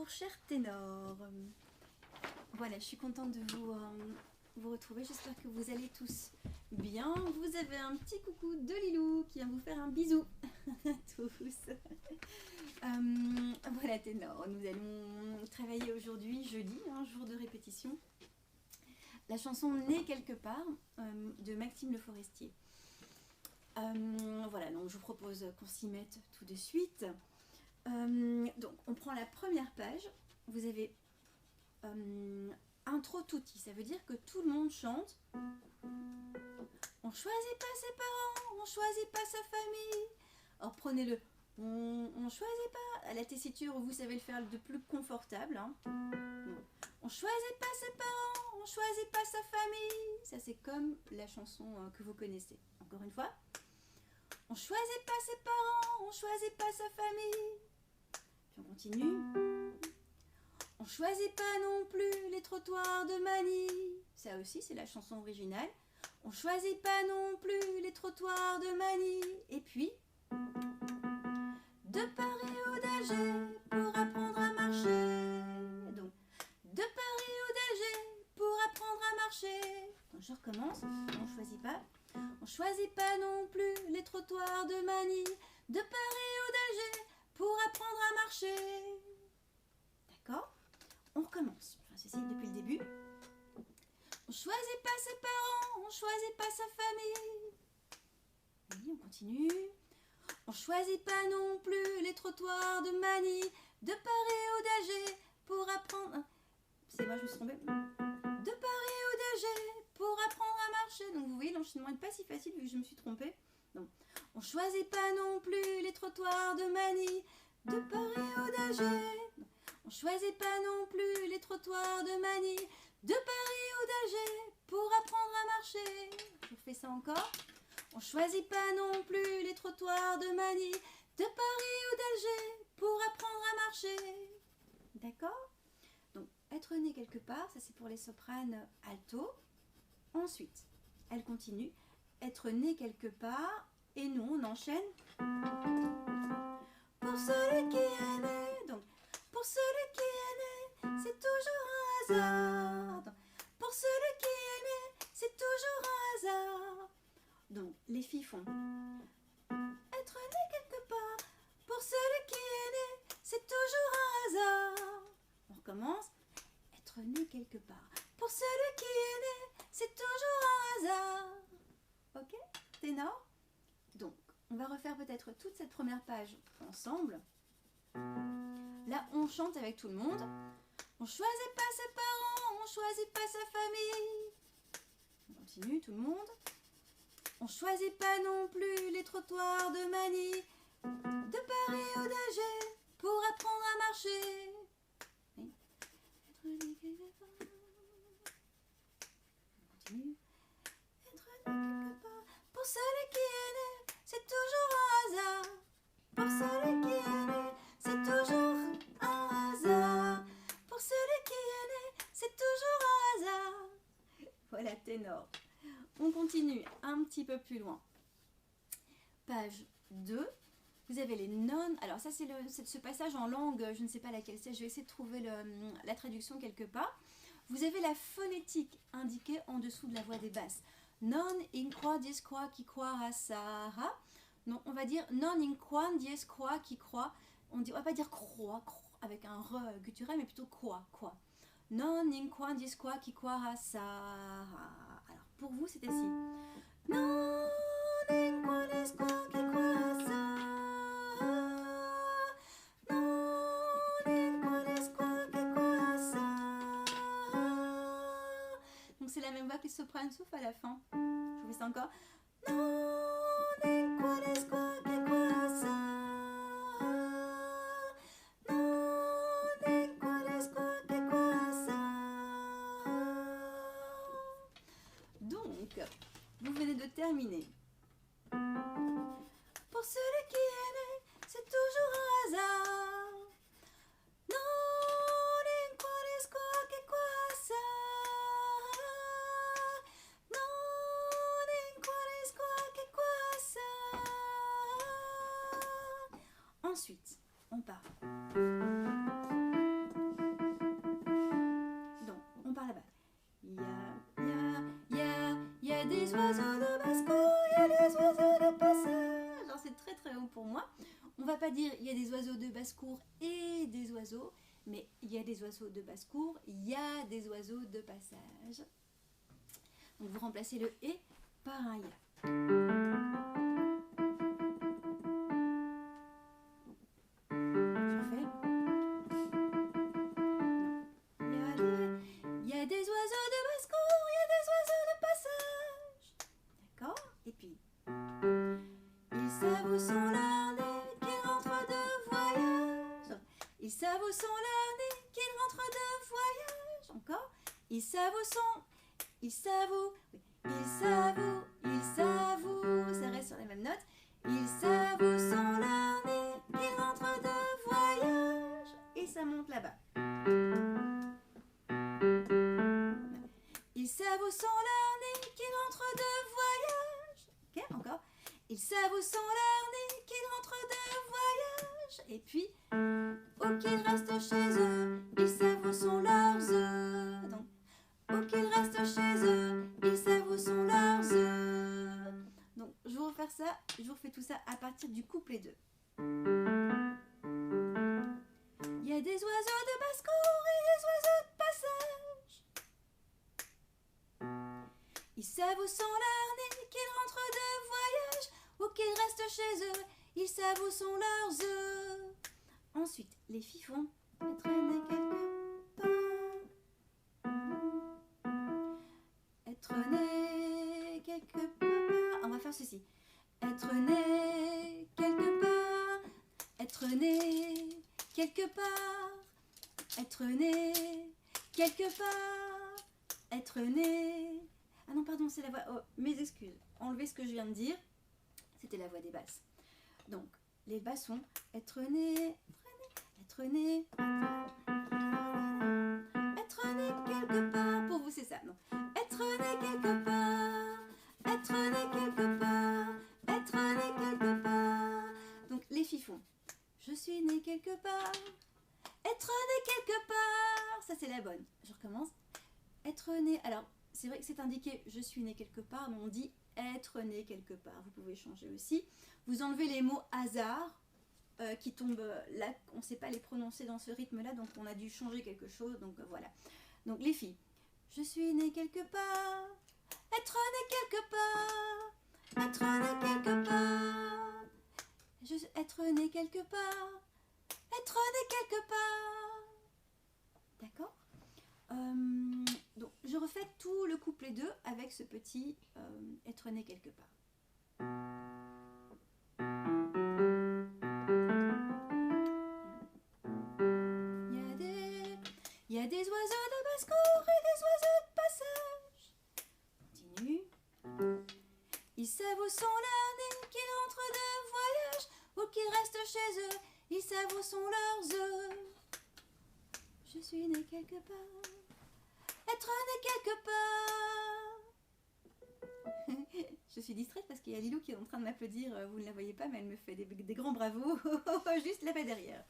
Bonjour cher ténor. Voilà, je suis contente de vous retrouver. J'espère que vous allez tous bien. Vous avez un petit coucou de Lilou qui vient vous faire un bisou à tous. Voilà ténor, nous allons travailler aujourd'hui, jeudi, un jour de répétition. La chanson Né quelque part de Maxime Le Forestier. Voilà, donc je vous propose qu'on s'y mette tout de suite. Donc on prend la première page, vous avez intro tutti, ça veut dire que tout le monde chante. On choisit pas ses parents, on choisit pas sa famille. Alors prenez-le, on choisit pas, à la tessiture vous savez le faire de plus confortable. Hein. On choisit pas ses parents, on choisit pas sa famille. Ça c'est comme la chanson que vous connaissez. Encore une fois. On choisit pas ses parents, on choisit pas sa famille. Puis on continue. On choisit pas non plus les trottoirs de Manille. Ça aussi, c'est la chanson originale. On choisit pas non plus les trottoirs de Manille. Et puis, de Paris au d'Alger pour apprendre à marcher. Donc, de Paris au d'Alger pour apprendre à marcher. Donc, je recommence. On choisit pas. On choisit pas non plus les trottoirs de Manille. De Paris au d'Alger pour apprendre à marcher. D'accord? On recommence. Enfin, ceci depuis le début. On choisit pas ses parents, on choisit pas sa famille. Oui, on continue. On choisit pas non plus les trottoirs de Manille. De Paris au d'Alger pour apprendre... C'est moi, je me suis trompée. De Paris au d'Alger pour apprendre à marcher. Donc vous voyez, l'enchaînement n'est pas si facile vu que je me suis trompée. Donc, on choisit pas non plus les trottoirs de Manille. De Paris au d'Alger. On choisit pas non plus les trottoirs de Manille. De Paris au d'Alger pour apprendre à marcher. Je refais ça encore. On choisit pas non plus les trottoirs de Manille. De Paris au d'Alger pour apprendre à marcher. D'accord? Donc, être né quelque part, ça c'est pour les sopranes alto. Ensuite, elle continue. Être né quelque part. Et nous, on enchaîne. Pour celui qui est né. Donc, pour celui qui est né, c'est toujours un hasard. Donc, pour celui qui est né, c'est toujours un hasard. Donc, les filles font. Être né quelque part. Pour celui qui est né, c'est toujours un hasard. On recommence. Être né quelque part. Pour celui qui est né, c'est toujours un hasard. Ok, ténor? Donc, on va refaire peut-être toute cette première page ensemble. Là, on chante avec tout le monde. On choisit pas ses parents, on choisit pas sa famille. On continue, tout le monde. On choisit pas non plus les trottoirs de Manille. De Paris au d'Alger pour apprendre à marcher. Oui. Continue. Être né quelque part. Pour celui qui est né, c'est toujours un hasard. Pour celui qui est né, c'est toujours un hasard. Pour celui qui est né, c'est toujours un hasard. Voilà, ténor. On continue un petit peu plus loin. Page 2. Vous avez les nonnes. Alors ça, c'est ce passage en langue, je ne sais pas laquelle c'est. Je vais essayer de trouver la traduction quelque part. Vous avez la phonétique indiquée en dessous de la voix des basses. Non in qua dies qua qui croit à Sahara. Non, on va dire non in qua dies qua qui croit. On va pas dire croix avec un re guttural, mais plutôt quoi. Non in qua dies qua qui croit à Sahara. Alors pour vous, c'est ainsi. Non in qua dies qua qui croit à Sahara. Non in qua dies qua qui croit à Sahara. Donc c'est la même voix que le soprano sauf à la fin. Je vous fais ça encore. Non in qua dies qua qui croit à Sahara. Non in qua dies qua qui croit à Sahara. Donc, vous venez de terminer. Pour celui qui est né, c'est toujours un hasard. Non in qua dies qua qui croit à Sahara. Non in qua dies qua qui croit à Sahara. Ensuite, on part. des oiseaux de basse-cour, il y a des oiseaux de passage. Alors c'est très très haut pour moi. On va pas dire il y a des oiseaux de basse-cour et des oiseaux, mais il y a des oiseaux de basse-cour, il y a des oiseaux de passage. Donc vous remplacez le et par un ya. Il y a des oiseaux de basse-cour, il y a des oiseaux de passage. D'accord? Et puis, ils savent où sont leurs nez qu'ils rentrent de voyage. Ils savent où sont leurs nez qu'ils rentrent de voyage. Encore? Ils savent où sont. Ils savent où. Ils savent où. Ils savent où. Ça reste sur les mêmes notes. Ils savent où sont leurs nez qu'ils rentrent de voyage. Et ça monte là-bas. Ils savent où sont leurs nez qu'ils rentrent de voyage. Ok, encore. Ils savent où sont leurs nez qu'ils rentrent de voyage. Et puis, où qu'ils restent chez eux, ils savent où sont leurs œufs. Donc, où qu'ils restent chez eux, ils savent où sont leurs œufs. Donc, je vais vous refaire ça. Je vous refais tout ça à partir du couplet 2. Il y a des oiseaux de basse-cour et des oiseaux de passage. Ils savent où sont leurs nez qu'ils rentrent de voyage. Ou qu'ils restent chez eux, ils savent où sont leurs œufs. Ensuite, les fifons être nés quelque part. Être né quelque part. On va faire ceci. Être né quelque part. Être né quelque part. Être né quelque part. Être né. Ah non, pardon, c'est la voix. Oh, mes excuses. Enlevez ce que je viens de dire. C'était la voix des basses. Donc, les basses sont être né, être né, être né quelque part. Pour vous, c'est ça, non? Être né quelque part, être né quelque part, être né quelque part. Donc, les fifons. Je suis né quelque part, être né quelque part. Ça, c'est la bonne. Je recommence. Être né. Alors, c'est vrai que c'est indiqué je suis né quelque part, mais on dit être né quelque part. Vous pouvez changer aussi. Vous enlevez les mots hasard qui tombent là. On ne sait pas les prononcer dans ce rythme-là, donc on a dû changer quelque chose. Donc voilà. Donc les filles, je suis né quelque part, être né quelque part, être né quelque part, être né quelque part, être né quelque part. D'accord? Donc je refais tout le couplet 2 avec ce petit être né quelque part. Il y a des oiseaux de basse-cour et des oiseaux de passage. Continue. Ils savent où sont leurs nez qu'ils rentrent de voyage ou qu'ils restent chez eux. Ils savent où sont leurs œufs. Je suis né quelque part. Être né quelque part. Je suis distraite parce qu'il y a Lilou qui est en train de m'applaudir. Vous ne la voyez pas, mais elle me fait des grands bravos juste là-bas derrière.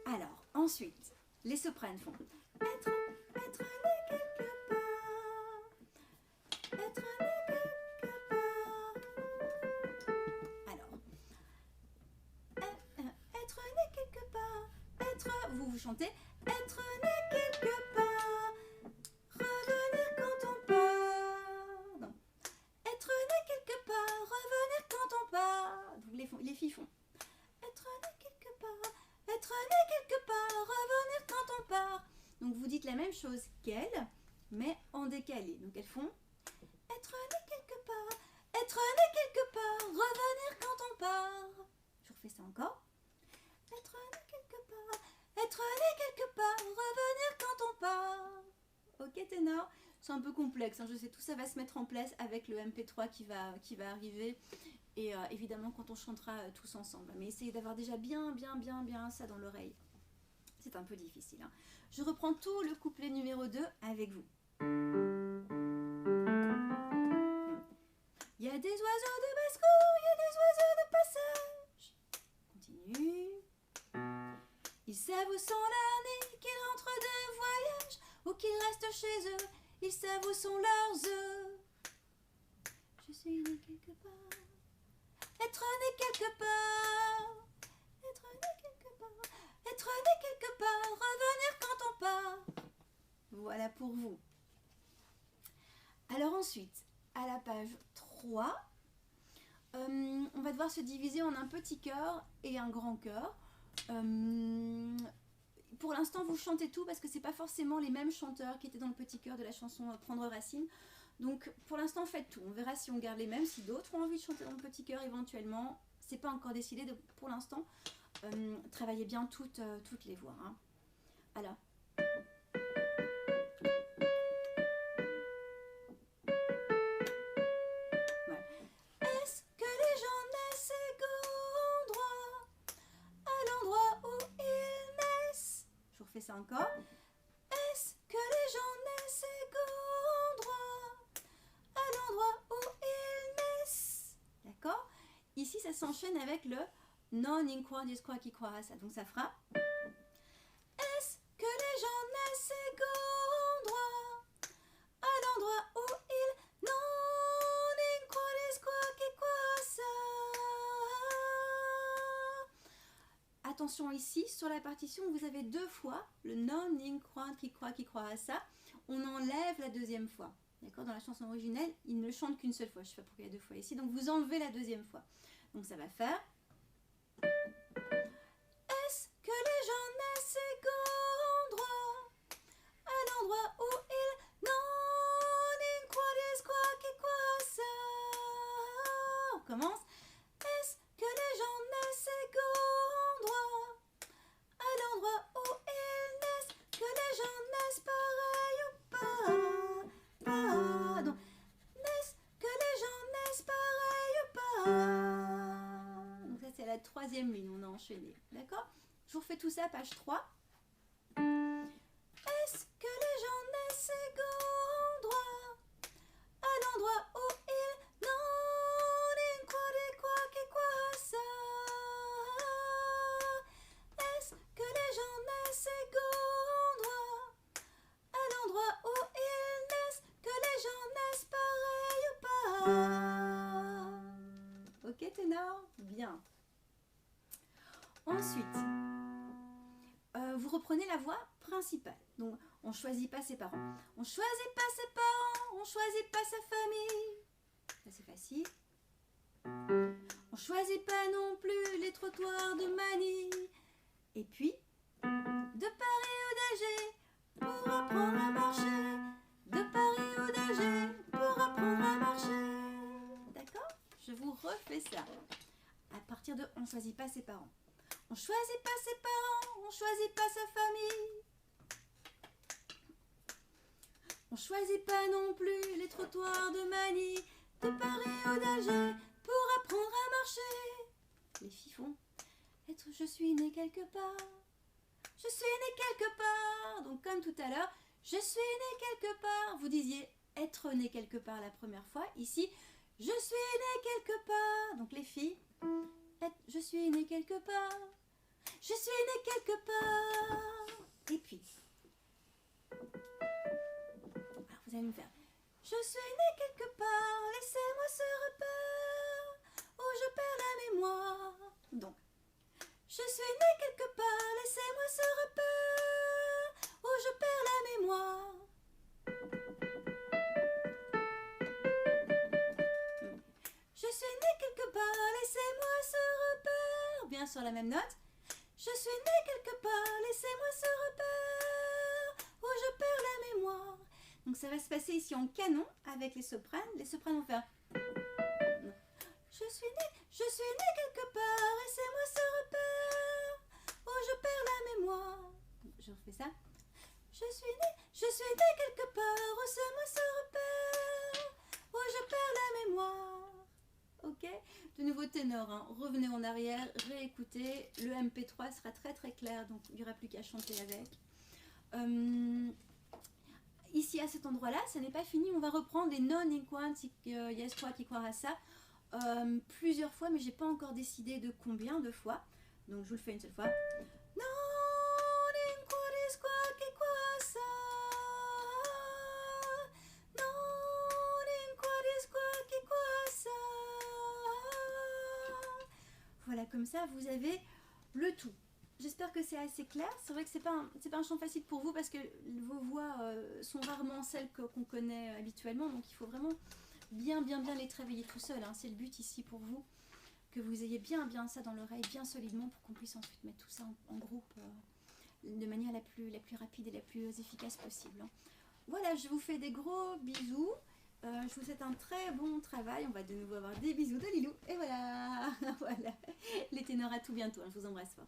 Alors, ensuite, les sopranes font être né quelque part. Être né quelque part. Alors, être né quelque part. Vous chantez être né quelque part. Revenir quand on part. Non. Être né quelque part. Revenir quand on part. Donc les filles font être né quelque part. Être né quelque part. Revenir quand on part. Donc vous dites la même chose qu'elles, mais en décalé. Donc elles font être né quelque part. Être né quelque part. Revenir quand on part. Je refais ça encore. Être né quelque part. Être né quelque part, revenir quand on part. Ok ténor, c'est un peu complexe, hein, je sais, tout ça va se mettre en place avec le MP3 qui va arriver. Et évidemment quand on chantera tous ensemble. Mais essayez d'avoir déjà bien ça dans l'oreille. C'est un peu difficile. Hein. Je reprends tout le couplet numéro 2 avec vous. Il y a des oiseaux de basse-cour, il y a des oiseaux de passage. Continue. Ils savent où sont leurs nez, qu'ils rentrent de voyage ou qu'ils restent chez eux. Ils savent où sont leurs œufs. suis né quelque part. Être né quelque part. Être né quelque part. Être né quelque part. Revenir quand on part. Voilà pour vous. Alors ensuite, à la page 3, on va devoir se diviser en un petit chœur et un grand chœur. Pour l'instant, vous chantez tout parce que c'est pas forcément les mêmes chanteurs qui étaient dans le petit chœur de la chanson Prendre Racine. Donc pour l'instant, faites tout. On verra si on garde les mêmes, si d'autres ont envie de chanter dans le petit chœur éventuellement. C'est pas encore décidé, donc pour l'instant, travaillez bien toutes les voix. Hein. Alors. Voilà. Est-ce que les gens naissent égaux droit à l'endroit où ils naissent? Je vous refais ça encore. Est-ce que les gens naissent égaux droit à l'endroit où ils naissent? D'accord? Ici, ça s'enchaîne avec le non in qua dis qua qui croit ça. Donc ça fera. Est-ce que les gens naissent égaux droit à l'endroit où ils non in qua dis qua qui croit ça? Attention ici, sur la partition, vous avez deux fois le non in qua qui croit ça. On enlève la deuxième fois. D'accord? Dans la chanson originelle, il ne chante qu'une seule fois. Je ne sais pas pourquoi il y a deux fois ici. Donc vous enlevez la deuxième fois. Donc ça va faire. Est-ce que les gens naissent égaux droit à l'endroit où ils non in qua dis qua qui croit ça? On commence. Est-ce que les gens naissent égaux droit à l'endroit où ils naissent? Que les gens naissent pareil ou pas? Donc, naissent que les gens naissent pareil ou pas? Donc ça c'est la troisième ligne, on a enchaîné. D'accord? Je vous refais tout ça, page 3. Est-ce que les gens naissent égaux droit à l'endroit où ils non in qua dis qua qui croit ça? Est-ce que les gens naissent égaux droit à l'endroit où ils naissent? Que les gens naissent pareil ou pas? Ok, ténor? Bien. Ensuite, vous reprenez la voix principale. Donc, on ne choisit pas ses parents. On ne choisit pas ses parents, on ne choisit pas sa famille. Ça, c'est facile. On ne choisit pas non plus les trottoirs de Manille. Et puis, de Paris ou d'Alger pour apprendre à marcher. De Paris ou d'Alger pour apprendre à marcher. D'accord? Je vous refais ça. À partir de on ne choisit pas ses parents. On ne choisit pas ses parents, on ne choisit pas sa famille. On ne choisit pas non plus les trottoirs de Manille, de Paris ou d'Alger pour apprendre à marcher. Les filles font être je suis né quelque part. Je suis né quelque part. Donc comme tout à l'heure, je suis né quelque part. Vous disiez être né quelque part la première fois. Ici, je suis né quelque part. Donc les filles, je suis né quelque part. Je suis né quelque part. Et puis, alors vous allez me faire. Je suis né quelque part. Laissez-moi ce repère où je perds la mémoire. Donc, je suis né quelque part. Laissez-moi ce repère où je perds la mémoire. Je suis né quelque part. Laissez-moi ce repère. Bien sur la même note. Je suis né quelque part, laissez-moi ce repère où je perds la mémoire. Donc ça va se passer ici en canon avec les sopranes. Les sopranes vont faire. Je suis né quelque part, laissez-moi ce repère où je perds la mémoire. Je refais ça. Je suis né quelque part, laissez-moi ce repère où je perds la mémoire. Ok, de nouveau ténor, hein. Revenez en arrière, réécoutez, le MP3 sera très très clair, donc il n'y aura plus qu'à chanter avec. Ici à cet endroit-là, ce n'est pas fini, on va reprendre les non in qua yes quoi qui croira ça plusieurs fois, mais j'ai pas encore décidé de combien de fois, donc je vous le fais une seule fois. Non in qua dis quoi qui croira ça. Non in qua dis quoi qui croira ça. comme ça, vous avez le tout. J'espère que c'est assez clair. C'est vrai que c'est pas un chant facile pour vous parce que vos voix sont rarement celles qu'on connaît habituellement. Donc il faut vraiment bien les travailler tout seul. Hein. C'est le but ici pour vous. Que vous ayez bien ça dans l'oreille, bien solidement pour qu'on puisse ensuite mettre tout ça en groupe de manière la plus rapide et la plus efficace possible. Hein. Voilà, je vous fais des gros bisous. Je vous souhaite un très bon travail. On va de nouveau avoir des bisous de Lilou. Et voilà, voilà. Les ténors à tout bientôt. Hein. Je vous embrasse fort.